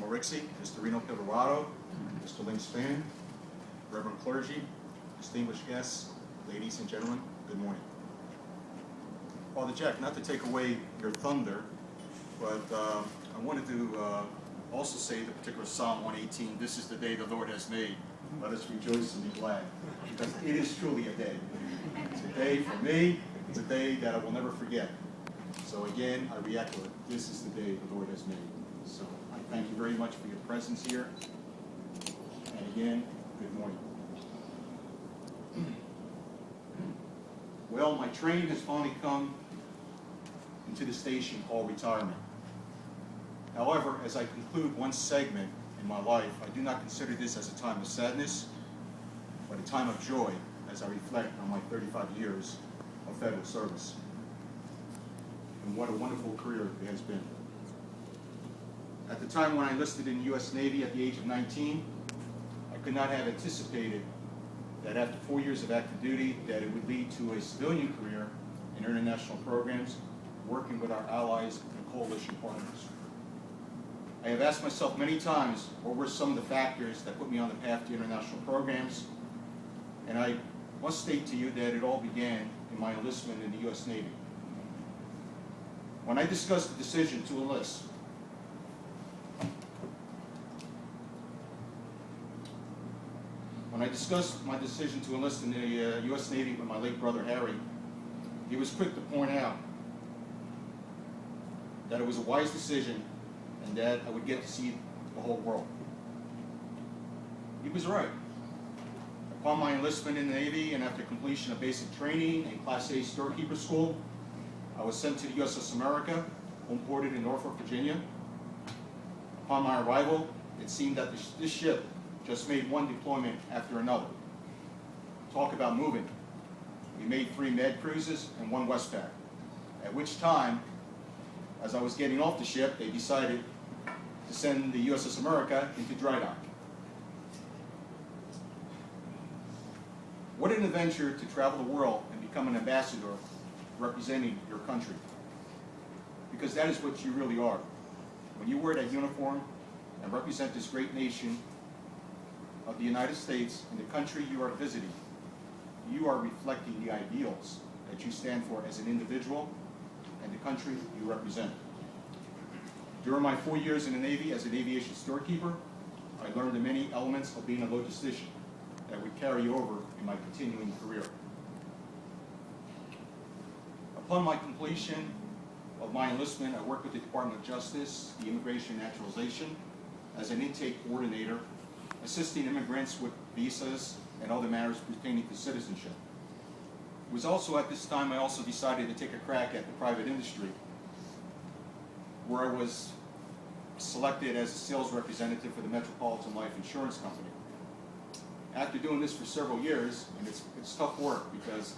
Morixi, Mr. Reno Pivarado, Mr. Ling Span, Reverend clergy, distinguished guests, ladies and gentlemen, good morning. Father Jack, not to take away your thunder, but I wanted to also say the particular Psalm 118, this is the day the Lord has made. Let us rejoice and be glad, because it is truly a day. It's a day for me. It's a day that I will never forget. So again, I re-echo it. This is the day the Lord has made. So I thank you very much for your presence here. And again, good morning. Well, my train has finally come into the station called retirement. However, as I conclude one segment in my life, I do not consider this as a time of sadness, but a time of joy as I reflect on my 35 years of federal service. And what a wonderful career it has been. At the time when I enlisted in the US Navy at the age of 19, I could not have anticipated that after 4 years of active duty, that it would lead to a civilian career in international programs, working with our allies and coalition partners. I have asked myself many times what were some of the factors that put me on the path to international programs, and I must state to you that it all began in my enlistment in the US Navy. When I discussed the decision to enlist, my decision to enlist in the US Navy with my late brother Harry, he was quick to point out that it was a wise decision and that I would get to see the whole world. He was right. Upon my enlistment in the Navy and after completion of basic training and Class A storekeeper school, I was sent to the USS America, home ported in Norfolk, Virginia. Upon my arrival, it seemed that this ship just made one deployment after another. Talk about moving. We made 3 med cruises and 1 Westpac. At which time, as I was getting off the ship, they decided to send the USS America into dry dock. What an adventure to travel the world and become an ambassador representing your country. Because that is what you really are. When you wear that uniform and represent this great nation of the United States and the country you are visiting, you are reflecting the ideals that you stand for as an individual and the country you represent. During my 4 years in the Navy as an aviation storekeeper, I learned the many elements of being a logistician that would carry over in my continuing career. Upon my completion of my enlistment, I worked with the Department of Justice, the Immigration and Naturalization, as an intake coordinator, assisting immigrants with visas and other matters pertaining to citizenship. It was also at this time I also decided to take a crack at the private industry, where I was selected as a sales representative for the Metropolitan Life Insurance Company. After doing this for several years, and it's tough work because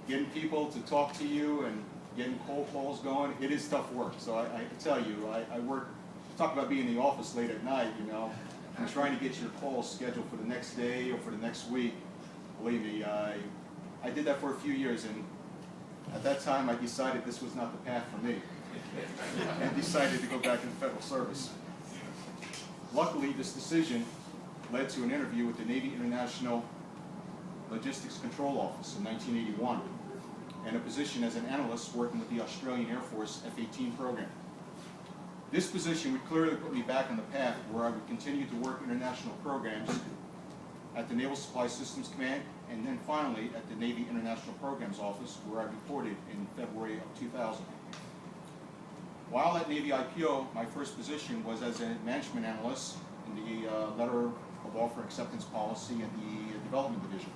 getting people to talk to you and getting cold calls going, it is tough work. So I can tell you, I work, talk about being in the office late at night, you know, and trying to get your calls scheduled for the next day or for the next week. Believe me, I did that for a few years, and at that time I decided this was not the path for me and decided to go back into federal service. Luckily, this decision led to an interview with the Navy International Logistics Control Office in 1981 and a position as an analyst working with the Australian Air Force F-18 program. This position would clearly put me back on the path where I would continue to work international programs at the Naval Supply Systems Command and then finally at the Navy International Programs Office, where I reported in February of 2000. While at Navy IPO, my first position was as a management analyst in the letter of offer acceptance policy in the development division.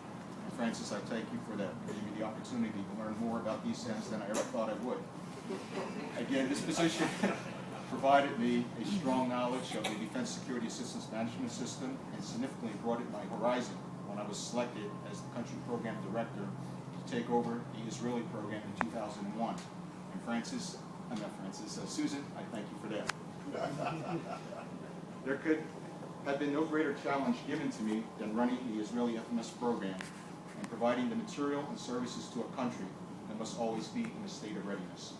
And Francis, I thank you for that, giving me the opportunity to learn more about these things than I ever thought I would. Again, this position provided me a strong knowledge of the Defense Security Assistance Management System and significantly broadened my horizon when I was selected as the country program director to take over the Israeli program in 2001. And Susan, I thank you for that. There could have been no greater challenge given to me than running the Israeli FMS program and providing the material and services to a country that must always be in a state of readiness.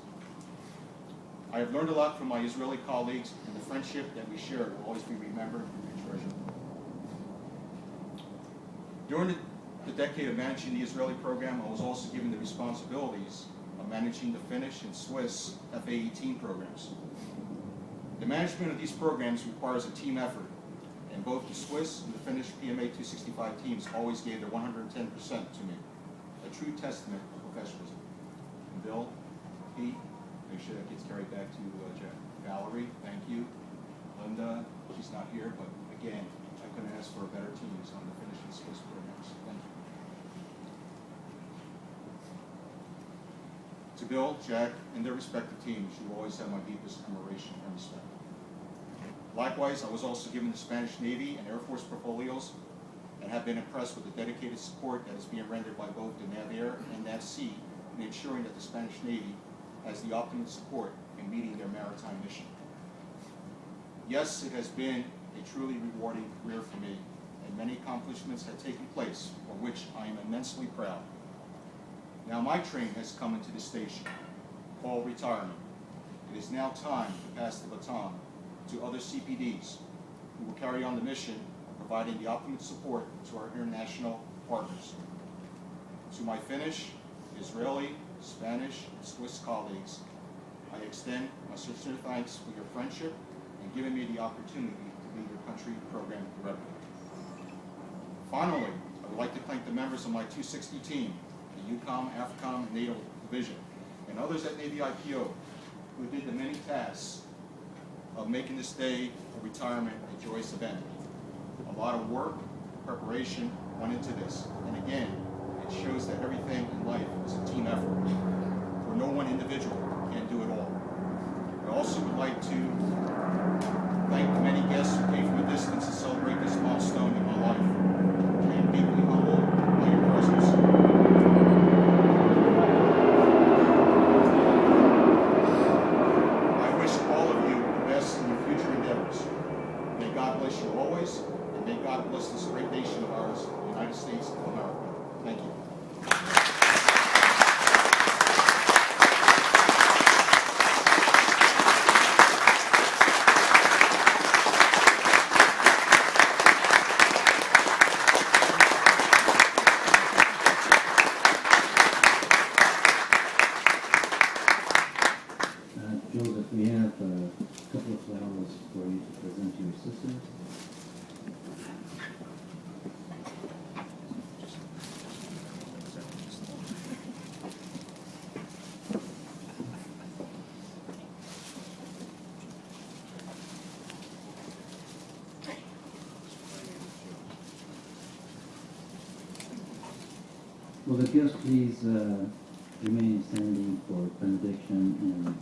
I have learned a lot from my Israeli colleagues, and the friendship that we shared will always be remembered and treasured. During the decade of managing the Israeli program, I was also given the responsibilities of managing the Finnish and Swiss FA-18 programs. The management of these programs requires a team effort, and both the Swiss and the Finnish PMA 265 teams always gave their 110% to me, a true testament of professionalism. And Bill, Pete, make sure that gets carried back to Jeff. Valerie, thank you. Linda, she's not here, but again, I couldn't ask for better teams on the Finnish and Swiss programs. Thank you. To Bill, Jack, and their respective teams, you always have my deepest admiration and respect. Likewise, I was also given the Spanish Navy and Air Force portfolios and have been impressed with the dedicated support that is being rendered by both the NAVAIR and NAVSEA in ensuring that the Spanish Navy has the optimum support in meeting their maritime mission. Yes, it has been a truly rewarding career for me, and many accomplishments have taken place, for which I am immensely proud. Now my train has come into the station, called retirement. It is now time to pass the baton to other CPDs who will carry on the mission of providing the optimum support to our international partners. To my Finnish, Israeli, Spanish, and Swiss colleagues, I extend my sincere thanks for your friendship and giving me the opportunity to be your country program director. Finally, I would like to thank the members of my 260 team, the UCOM, AFCOM, and NATO Division, and others at Navy IPO who did the many tasks of making this day of retirement a joyous event. A lot of work, preparation went into this, and again, it shows that everything in life is a team effort, where no one individual can do it all. I also would like to thank the many guests who came from a distance to celebrate this milestone in my life. I am deeply humbled by your presence. I wish all of you the best in your future endeavors. May God bless you always, and may God bless this great nation of ours, the United States of America. Thank you. Joseph, we have a couple of flowers for you to present to your sister. Will the guests please remain standing for benediction and